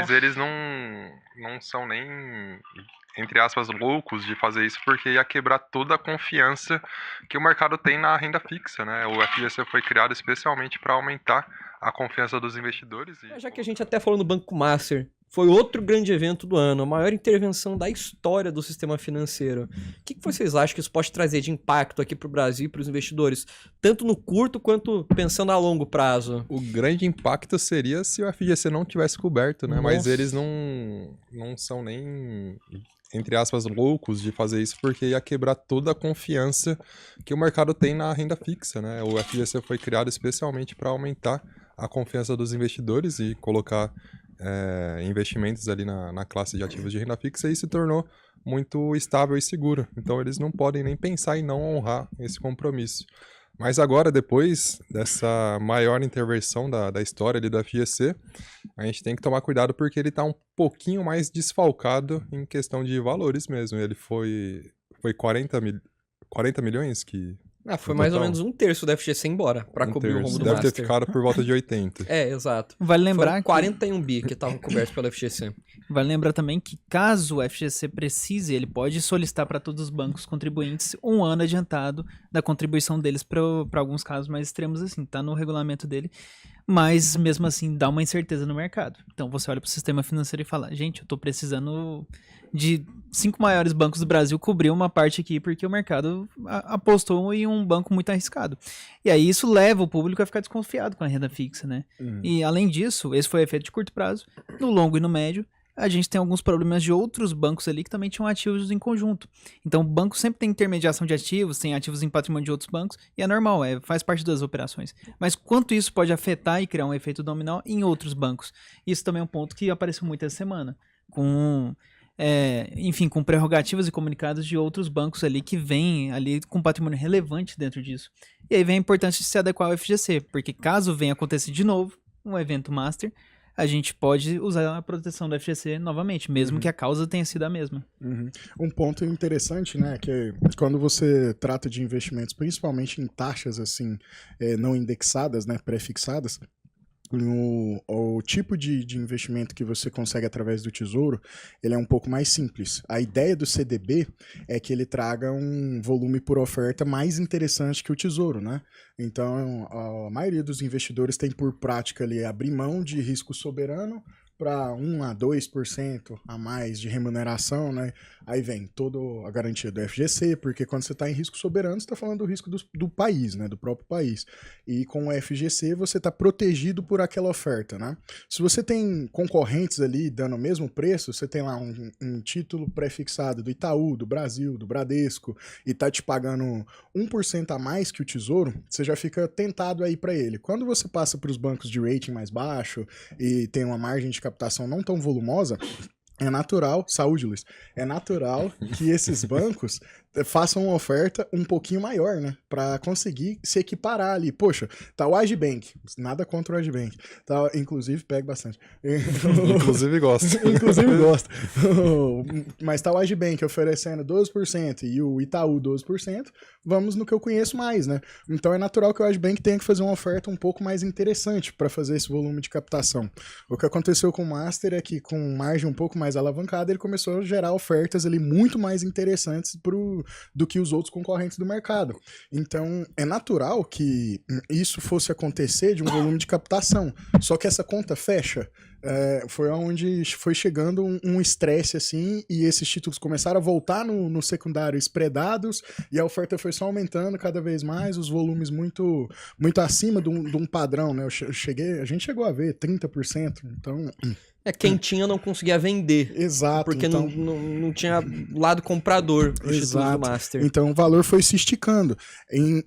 Mas eles não são nem, entre aspas, loucos de fazer isso, porque ia quebrar toda a confiança que o mercado tem na renda fixa, né? O FGC foi criado especialmente para aumentar a confiança dos investidores. Já que a gente até falou no Banco Master, foi outro grande evento do ano, a maior intervenção da história do sistema financeiro. O que vocês acham que isso pode trazer de impacto aqui para o Brasil e para os investidores, tanto no curto quanto pensando a longo prazo? O grande impacto seria se o FGC não tivesse coberto, né? Mas eles não são nem, entre aspas, loucos de fazer isso, porque ia quebrar toda a confiança que o mercado tem na renda fixa, né? O FGC foi criado especialmente para aumentar a confiança dos investidores e colocar investimentos ali na classe de ativos de renda fixa, e se tornou muito estável e seguro. Então eles não podem nem pensar em não honrar esse compromisso. Mas agora, depois dessa maior intervenção da história ali do FGC, a gente tem que tomar cuidado porque ele está um pouquinho mais desfalcado em questão de valores mesmo. Ele foi 40 milhões que... foi mais ou menos um terço do FGC embora pra cobrir o rombo do Deve Master. ter ficado por volta de 80. Exato. Vale lembrar Foram 41 bi que estavam cobertos pelo FGC. Vale lembrar também que caso o FGC precise, ele pode solicitar para todos os bancos contribuintes um ano adiantado da contribuição deles para alguns casos mais extremos assim, tá no regulamento dele, mas mesmo assim dá uma incerteza no mercado. Então você olha para o sistema financeiro e fala, gente, eu tô precisando de 5 maiores bancos do Brasil cobrir uma parte aqui porque o mercado apostou em um banco muito arriscado. E aí isso leva o público a ficar desconfiado com a renda fixa, né? E além disso, esse foi efeito de curto prazo, no longo e no médio, a gente tem alguns problemas de outros bancos ali que também tinham ativos em conjunto. Então, o banco sempre tem intermediação de ativos, tem ativos em patrimônio de outros bancos, e é normal, faz parte das operações. Mas quanto isso pode afetar e criar um efeito dominó em outros bancos? Isso também é um ponto que apareceu muito essa semana, com prerrogativas e comunicados de outros bancos ali que vêm ali com patrimônio relevante dentro disso. E aí vem a importância de se adequar ao FGC, porque caso venha acontecer de novo um evento master, a gente pode usar a proteção do FGC novamente, mesmo que a causa tenha sido a mesma. Um ponto interessante, né, que quando você trata de investimentos, principalmente em taxas assim, não indexadas, né, pré-fixadas, o tipo de investimento que você consegue através do Tesouro, ele é um pouco mais simples. A ideia do CDB é que ele traga um volume por oferta mais interessante que o Tesouro, né? Então, a maioria dos investidores tem por prática ali abrir mão de risco soberano para 1 a 2% a mais de remuneração, né? Aí vem toda a garantia do FGC, porque quando você está em risco soberano, você está falando do risco do país, né? Do próprio país. E com o FGC, você está protegido por aquela oferta, né? Se você tem concorrentes ali dando o mesmo preço, você tem lá um título pré-fixado do Itaú, do Brasil, do Bradesco, e está te pagando 1% a mais que o Tesouro, você já fica tentado aí para ele. Quando você passa para os bancos de rating mais baixo e tem uma margem de captação não tão volumosa, é natural, saúde, Luiz, é natural que esses bancos façam uma oferta um pouquinho maior, né, para conseguir se equiparar ali. Poxa, tá o Agibank, nada contra o Agibank, tá, inclusive pega bastante. Inclusive gosta. Inclusive gosta. Mas tá o Agibank oferecendo 12% e o Itaú 12%, vamos no que eu conheço mais, né? Então é natural que o Agibank tenha que fazer uma oferta um pouco mais interessante para fazer esse volume de captação. O que aconteceu com o Master é que com margem um pouco mais alavancada, ele começou a gerar ofertas ali muito mais interessantes do que os outros concorrentes do mercado. Então, é natural que isso fosse acontecer de um volume de captação. Só que essa conta fecha. Foi onde foi chegando um estresse assim, e esses títulos começaram a voltar no secundário espredados, e a oferta foi só aumentando cada vez mais, os volumes muito, muito acima de um padrão, né? A gente chegou a ver 30%, então... Quem tinha não conseguia vender. Exato. Porque então... não tinha lado comprador pro título do Master. Então o valor foi se esticando.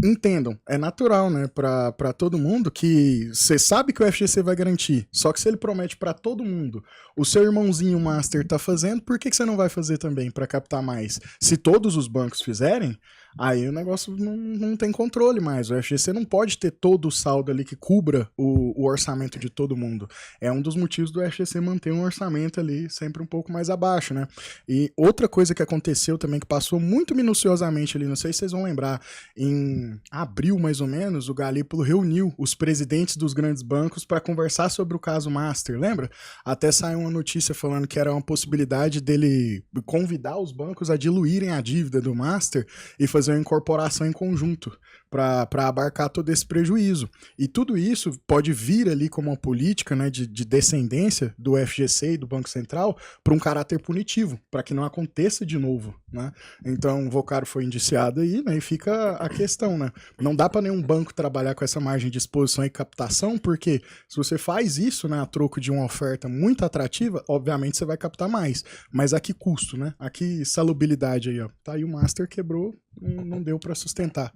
Entendam, é natural, né, pra todo mundo que você sabe que o FGC vai garantir, só que se ele promete pra todo mundo, o seu irmãozinho Master tá fazendo, por que você não vai fazer também pra captar mais? Se todos os bancos fizerem, aí o negócio não tem controle mais. O FGC não pode ter todo o saldo ali que cubra o orçamento de todo mundo. É um dos motivos do FGC manter um orçamento ali sempre um pouco mais abaixo, né? E outra coisa que aconteceu também, que passou muito minuciosamente ali, não sei se vocês vão lembrar, em abril mais ou menos, o Galípolo reuniu os presidentes dos grandes bancos para conversar sobre o caso Master, lembra? Até saiu uma notícia falando que era uma possibilidade dele convidar os bancos a diluírem a dívida do Master e fazer uma incorporação em conjunto para abarcar todo esse prejuízo. E tudo isso pode vir ali como uma política, né, de descendência do FGC e do Banco Central para um caráter punitivo, para que não aconteça de novo, né? Então o Vocaro foi indiciado aí, né, e fica a questão, né? Não dá para nenhum banco trabalhar com essa margem de exposição e captação, porque se você faz isso, né, a troco de uma oferta muito atrativa, obviamente você vai captar mais. Mas a que custo, né? A que salubridade aí, ó. Tá aí o Master quebrou, não deu para sustentar.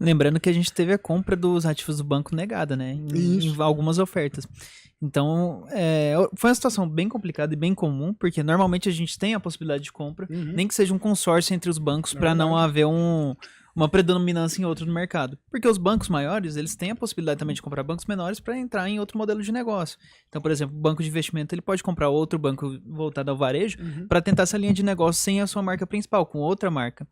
Lembrando que a gente teve a compra dos ativos do banco negada, né? Em algumas ofertas. Então, foi uma situação bem complicada e bem comum, porque normalmente a gente tem a possibilidade de compra, nem que seja um consórcio entre os bancos para não haver uma predominância em outro no mercado. Porque os bancos maiores, eles têm a possibilidade também de comprar bancos menores para entrar em outro modelo de negócio. Então, por exemplo, o banco de investimento, ele pode comprar outro banco voltado ao varejo para tentar essa linha de negócio sem a sua marca principal, com outra marca.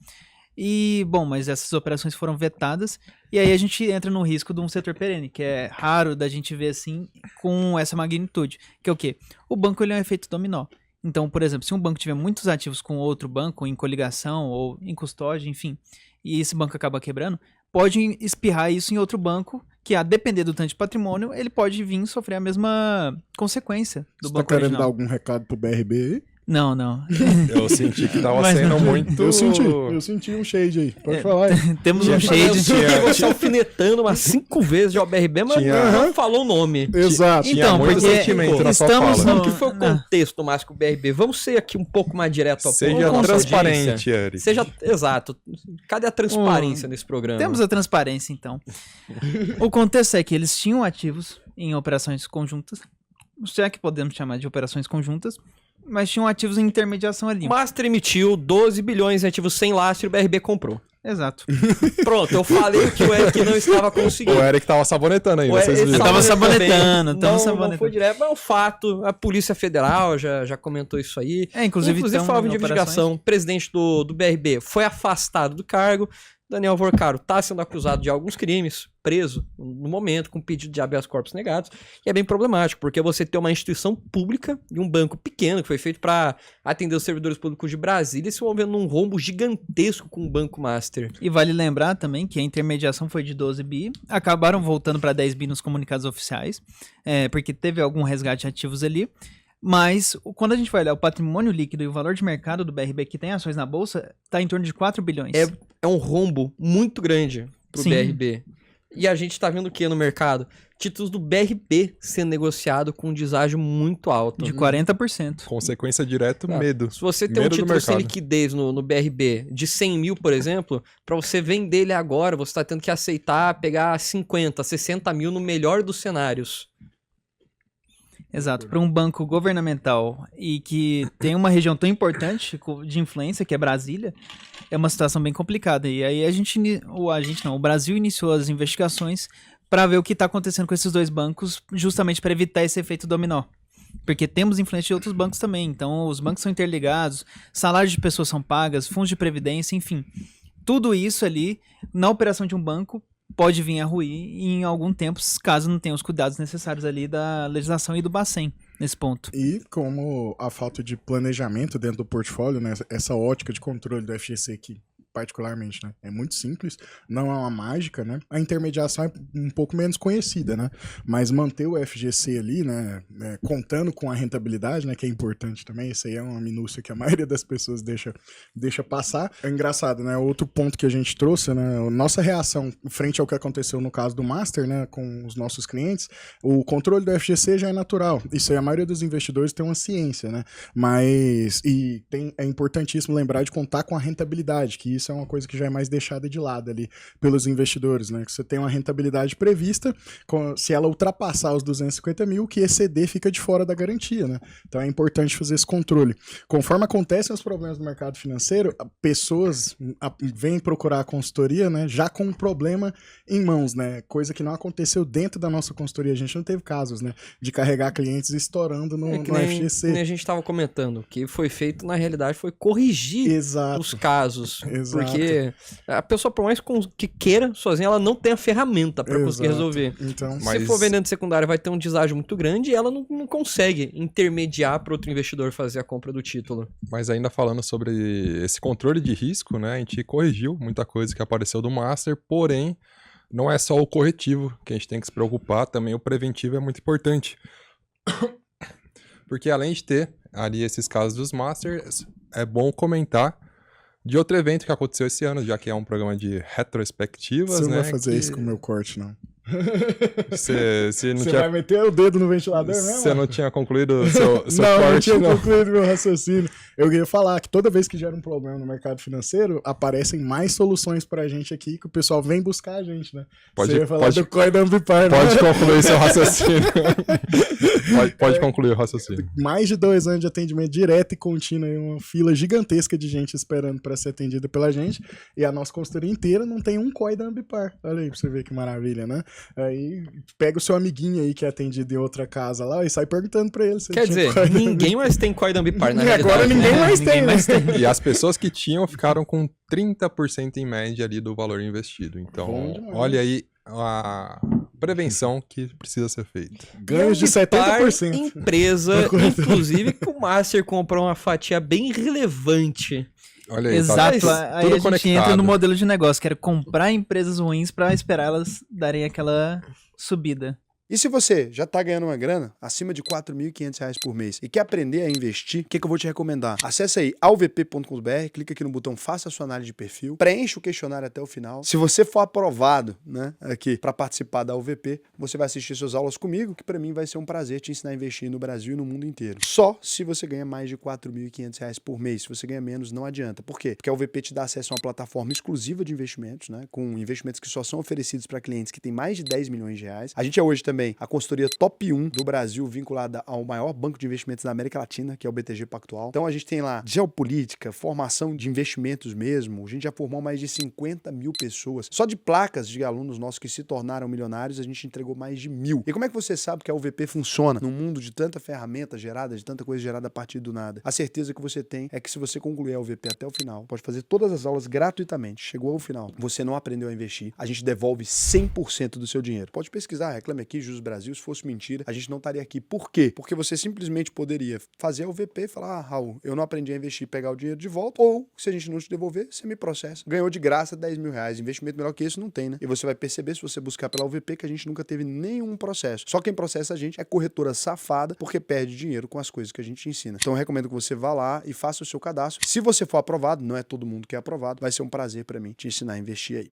E, bom, mas essas operações foram vetadas, e aí a gente entra no risco de um setor perene, que é raro da gente ver assim, com essa magnitude, que é o quê? O banco, ele é um efeito dominó. Então, por exemplo, se um banco tiver muitos ativos com outro banco, em coligação ou em custódia, enfim, e esse banco acaba quebrando, pode espirrar isso em outro banco, que a depender do tanto de patrimônio, ele pode vir sofrer a mesma consequência do banco original. Você tá querendo dar algum recado pro BRB aí? Não. Eu senti que tava sendo muito... Eu senti um shade aí. Pode falar aí. Temos um shade. Você alfinetando umas 5 vezes de OBRB, mas não falou o nome. Exato. Então, porque sentimento na sua estamos fala. Como que foi o contexto, Márcio, com o BRB? Vamos ser aqui um pouco mais direto ao ponto. Seja transparente, Eric. Exato. Cadê a transparência nesse programa? Temos a transparência, então. O contexto é que eles tinham ativos em operações conjuntas, se é que podemos chamar de operações conjuntas, mas tinham ativos em intermediação ali. O Master emitiu 12 bilhões em ativos sem lastro e o BRB comprou. Exato. Pronto, eu falei que o Eric não estava conseguindo. O Eric tava sabonetando aí, vocês Ele viram. tava sabonetando. Não foi direto, mas é um fato. A Polícia Federal já comentou isso aí. Inclusive foi alvo de investigação. O presidente do BRB foi afastado do cargo. Daniel Vocaro está sendo acusado de alguns crimes, preso no momento, com pedido de habeas corpus negados, e é bem problemático, porque você tem uma instituição pública e um banco pequeno, que foi feito para atender os servidores públicos de Brasília, se envolvendo num rombo gigantesco com o Banco Master. E vale lembrar também que a intermediação foi de 12 bi, acabaram voltando para 10 bi nos comunicados oficiais, porque teve algum resgate de ativos ali. Mas, quando a gente vai olhar o patrimônio líquido e o valor de mercado do BRB que tem ações na bolsa, está em torno de 4 bilhões. É um rombo muito grande pro Sim. BRB. E a gente está vendo o que no mercado? Títulos do BRB sendo negociado com um deságio muito alto. De 40%. Consequência direta, medo. Se você tem um Medo do título sem mercado. liquidez no BRB de 100 mil, por exemplo, para você vender ele agora, você está tendo que aceitar pegar 50, 60 mil no melhor dos cenários. Exato, para um banco governamental e que tem uma região tão importante de influência, que é Brasília, é uma situação bem complicada. E aí o Brasil iniciou as investigações para ver o que está acontecendo com esses dois bancos, justamente para evitar esse efeito dominó. Porque temos influência de outros bancos também, então os bancos são interligados, salários de pessoas são pagas, fundos de previdência, enfim. Tudo isso ali, na operação de um banco, pode vir a ruir em algum tempo, caso não tenha os cuidados necessários ali da legislação e do Bacen nesse ponto. E como a falta de planejamento dentro do portfólio, né, essa ótica de controle do FGC aqui, particularmente, né, é muito simples, não é uma mágica, né, a intermediação é um pouco menos conhecida, né, mas manter o FGC ali, né, contando com a rentabilidade, né, que é importante também, isso aí é uma minúcia que a maioria das pessoas deixa passar. É engraçado, né, outro ponto que a gente trouxe, né, a nossa reação frente ao que aconteceu no caso do Master, né, com os nossos clientes, o controle do FGC já é natural, isso aí a maioria dos investidores tem uma ciência, né, mas é importantíssimo lembrar de contar com a rentabilidade, que isso isso é uma coisa que já é mais deixada de lado ali pelos investidores, né? Que você tem uma rentabilidade prevista, se ela ultrapassar os 250 mil, o que exceder fica de fora da garantia, né? Então é importante fazer esse controle. Conforme acontecem os problemas do mercado financeiro, pessoas vêm procurar a consultoria, né? Já com um problema em mãos, né? Coisa que não aconteceu dentro da nossa consultoria. A gente não teve casos, né? De carregar clientes estourando no FGC. Que nem a gente estava comentando. O que foi feito, na realidade, foi corrigir os casos. Porque a pessoa, por mais que queira sozinha, ela não tem a ferramenta para conseguir resolver. Então, se for vendendo secundário, vai ter um deságio muito grande e ela não consegue intermediar para outro investidor fazer a compra do título. Mas ainda falando sobre esse controle de risco, né? A gente corrigiu muita coisa que apareceu do Master, porém, não é só o corretivo que a gente tem que se preocupar, também o preventivo é muito importante. Porque além de ter ali esses casos dos Masters, é bom comentar de outro evento que aconteceu esse ano, já que é um programa de retrospectivas, você não né? vai fazer isso com o meu corte, não. Você vai meter o dedo no ventilador mesmo? Você não tinha concluído o seu corte? Não tinha concluído meu raciocínio. Eu queria falar que toda vez que gera um problema no mercado financeiro, aparecem mais soluções pra gente aqui que o pessoal vem buscar a gente, né? Você ia falar do COI da Ambipar, né? Pode concluir seu raciocínio. pode concluir o raciocínio. Mais de 2 anos de atendimento direto e contínuo, uma fila gigantesca de gente esperando pra ser atendida pela gente, e a nossa consultoria inteira não tem um COI da Ambipar. Olha aí pra você ver que maravilha, né? Aí pega o seu amiguinho aí que é atendido em outra casa lá e sai perguntando pra ele. Quer dizer, ninguém mais tem COI da Ambipar, na realidade. Agora ninguém mais tem, né? E as pessoas que tinham ficaram com 30% em média ali do valor investido. Então, olha aí a prevenção que precisa ser feita. Ganhos de 70%. Empresa, inclusive, que o Master comprou uma fatia bem relevante. Olha aí, exato, tá aí tudo a gente conectado. entra no modelo de negócio, que era comprar empresas ruins pra esperar elas darem aquela subida. E se você já tá ganhando uma grana acima de R$ 4.500 por mês e quer aprender a investir, o que eu vou te recomendar? Acesse aí alvp.com.br, clica aqui no botão faça a sua análise de perfil, preencha o questionário até o final. Se você for aprovado, né, aqui para participar da UVP, você vai assistir suas aulas comigo, que para mim vai ser um prazer te ensinar a investir no Brasil e no mundo inteiro. Só se você ganha mais de R$ 4.500 por mês. Se você ganha menos, não adianta. Por quê? Porque a UVP te dá acesso a uma plataforma exclusiva de investimentos, né, com investimentos que só são oferecidos para clientes que têm mais de 10 milhões de reais. A gente é hoje também a consultoria top 1 do Brasil, vinculada ao maior banco de investimentos da América Latina, que é o BTG Pactual. Então a gente tem lá geopolítica, formação de investimentos mesmo. A gente já formou mais de 50 mil pessoas. Só de placas de alunos nossos que se tornaram milionários, a gente entregou mais de 1.000. E como é que você sabe que a UVP funciona num mundo de tanta ferramenta gerada, de tanta coisa gerada a partir do nada? A certeza que você tem é que se você concluir a UVP até o final, pode fazer todas as aulas gratuitamente. Chegou ao final, você não aprendeu a investir, a gente devolve 100% do seu dinheiro. Pode pesquisar, reclame aqui, Juros Brasil. Se fosse mentira, a gente não estaria aqui. Por quê? Porque você simplesmente poderia fazer a UVP e falar, Raul, eu não aprendi a investir e pegar o dinheiro de volta, ou se a gente não te devolver, você me processa. Ganhou de graça 10 mil reais. Investimento melhor que isso não tem, né? E você vai perceber, se você buscar pela UVP, que a gente nunca teve nenhum processo. Só quem processa a gente é corretora safada, porque perde dinheiro com as coisas que a gente ensina. Então eu recomendo que você vá lá e faça o seu cadastro. Se você for aprovado, não é todo mundo que é aprovado, vai ser um prazer para mim te ensinar a investir aí.